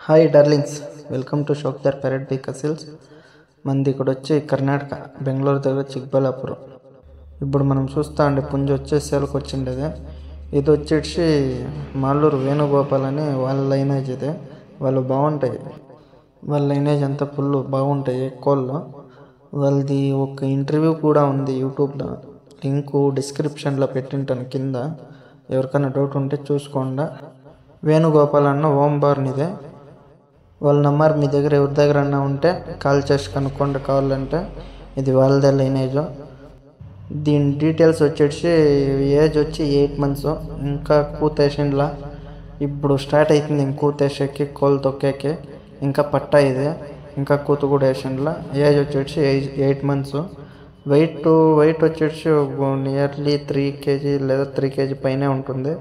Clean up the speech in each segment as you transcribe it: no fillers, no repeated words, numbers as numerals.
Hi darlings, welcome to షోక్దార్ parrot by కసిల్స్. మనది ఇక్కడ వచ్చి కర్ణాటక బెంగళూరు దగ్గర చిక్బల్లాపురం. ఇప్పుడు మనం చూస్తూ ఉండే పుంజు వచ్చే సేల్కి వచ్చిండేది. ఇది వచ్చేసి మాలూరు వేణుగోపాల్ అని వాళ్ళ లైనేజ్. ఇది వాళ్ళు బాగుంటాయి, వాళ్ళ లైనేజ్ అంతా ఫుల్ బాగుంటాయి కోళ్ళు. వాళ్ళది ఒక ఇంటర్వ్యూ కూడా ఉంది యూట్యూబ్లో, లింకు డిస్క్రిప్షన్లో పెట్టింటాను కింద. ఎవరికైనా డౌట్ ఉంటే చూసుకోండి. వేణుగోపాల్ అన్న ఓంబార్నిదే. వాళ్ళ నెంబర్ మీ దగ్గర ఎవరి దగ్గర అన్నా ఉంటే కాల్ చేసి కనుక్కోండి కావాలంటే. ఇది వాళ్ళదే లైనేజ్. దీని డీటెయిల్స్ వచ్చేసి ఏజ్ వచ్చి 8 months. ఇంకా కూతేసిండ్లా, ఇప్పుడు స్టార్ట్ అవుతుంది కూతేసేకి, కోళ్ళు తొక్కేకి. ఇంకా పట్టా ఇది, ఇంకా కూతు కూడా వేసిండ్లా. ఏజ్ వచ్చేసి 8 months. వెయిట్ వచ్చేసి నియర్లీ 3 kg లేదా 3 kg పైనే ఉంటుంది.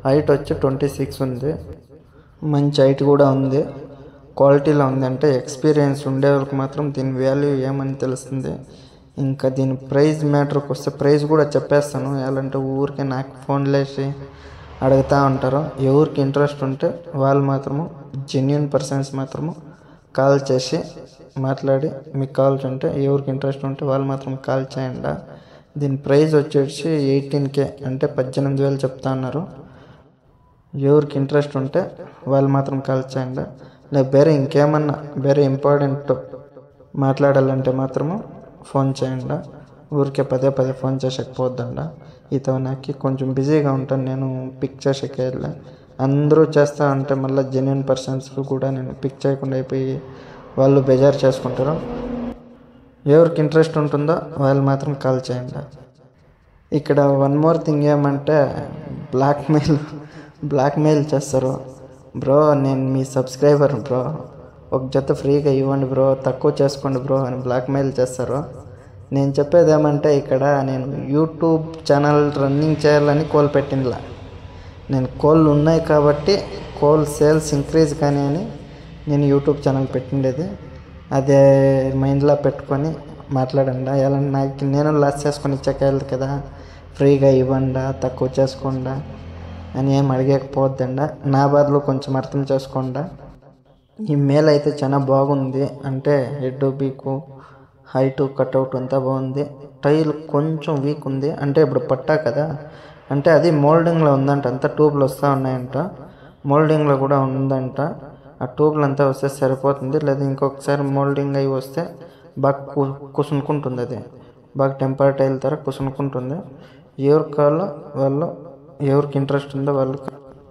హైట్ వచ్చి 26 ఉంది. మంచి హైట్ కూడా ఉంది, క్వాలిటీలో ఉంది. అంటే ఎక్స్పీరియన్స్ ఉండే వాళ్ళకి మాత్రం దీని వాల్యూ ఏమని తెలుస్తుంది. ఇంకా దీని ప్రైస్ మ్యాటర్కి వస్తే ప్రైస్ కూడా చెప్పేస్తాను. ఎలాంటి ఊరికే నాకు ఫోన్లు వేసి అడుగుతూ ఉంటారు. ఎవరికి ఇంట్రెస్ట్ ఉంటే వాళ్ళు మాత్రము, జెన్యున్ పర్సన్స్ మాత్రము కాల్ చేసి మాట్లాడి మీకు కాల్స్ ఉంటే, ఎవరికి ఇంట్రెస్ట్ ఉంటే వాళ్ళు మాత్రం కాల్ చేయండి. దీని ప్రైస్ వచ్చేసి 18K, అంటే 18,000 చెప్తా ఉన్నారు. ఎవరికి ఇంట్రెస్ట్ ఉంటే వాళ్ళు మాత్రం కాల్ చేయండి. లేదు వేరే ఇంకేమన్నా వేరే ఇంపార్టెంట్ మాట్లాడాలంటే మాత్రము ఫోన్ చేయండి. ఊరికే పదే ఫోన్ చేసేకపోద్దండ. ఈతో నాకు కొంచెం బిజీగా ఉంటాను, నేను పిక్ చేసేకెళ్ళి. అందరూ చేస్తా అంటే మళ్ళీ జెన్యున్ పర్సన్స్ కూడా నేను పిక్ చేయకుండా అయిపోయి వాళ్ళు బేజారు చేసుకుంటారు. ఎవరికి ఇంట్రెస్ట్ ఉంటుందో వాళ్ళు మాత్రం కాల్ చేయండి. ఇక్కడ వన్ మోర్ థింగ్ ఏమంటే బ్లాక్మెయిల్ చేస్తారు. బ్రో నేను మీ సబ్స్క్రైబర్ బ్రో, ఒక జత ఫ్రీగా ఇవ్వండి బ్రో, తక్కువ చేసుకోండి బ్రో అని బ్లాక్మెయిల్ చేస్తారు. నేను చెప్పేది ఏమంటే, ఇక్కడ నేను యూట్యూబ్ ఛానల్ రన్నింగ్ చేయాలని కోల్ పెట్టిందిలా. నేను కోళ్ళు ఉన్నాయి కాబట్టి కోల్ సేల్స్ ఇంక్రీజ్ కానీ అని నేను యూట్యూబ్ ఛానల్ పెట్టిండేది. అదే మైండ్లో పెట్టుకొని మాట్లాడండి. ఎలా నాకు నేను లాస్ చేసుకొని ఇచ్చేకెళ్ళదు కదా, ఫ్రీగా ఇవ్వండి, తక్కువ చేసుకోండి అని ఏం అడిగకపోద్దండ. నా బాధలో కొంచెం అర్థం చేసుకోండి. ఈ మేల్ అయితే చాలా బాగుంది, అంటే హెడ్ బీకు హైటు కట్అవుట్ అంతా బాగుంది. టైల్ కొంచెం వీక్ ఉంది, అంటే ఇప్పుడు పట్టా కదా, అంటే అది మోల్డింగ్లో ఉందంట. అంతా ట్యూబ్లు వస్తూ ఉన్నాయంట, మోల్డింగ్లో కూడా ఉందంట. ఆ ట్యూబ్లు అంతా వస్తే సరిపోతుంది, లేదా ఇంకొకసారి మోల్డింగ్ అయి వస్తే బాగా కుసునుకుంటుంది. అది బాగా టెంపర్ టైల్ తర కుసునుకుంటుంది. ఎవరి కాల్లో వాళ్ళు, ఎవరికి ఇంట్రెస్ట్ ఉందో వాళ్ళు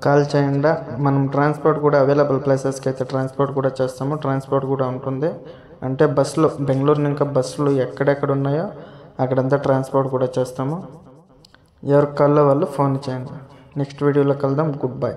కాల్ చేయండి. మనం ట్రాన్స్పోర్ట్ కూడా అవైలబుల్ ప్లేసెస్కి అయితే ట్రాన్స్పోర్ట్ కూడా చేస్తాము. ట్రాన్స్పోర్ట్ కూడా ఉంటుంది, అంటే బస్సులు బెంగళూరు ఇంకా బస్సులు ఎక్కడెక్కడ ఉన్నాయో అక్కడంతా ట్రాన్స్పోర్ట్ కూడా చేస్తాము. ఎవరికి కాల్లో వాళ్ళు ఫోన్ చేయండి. నెక్స్ట్ వీడియోలో కలుద్దాం. Good bye.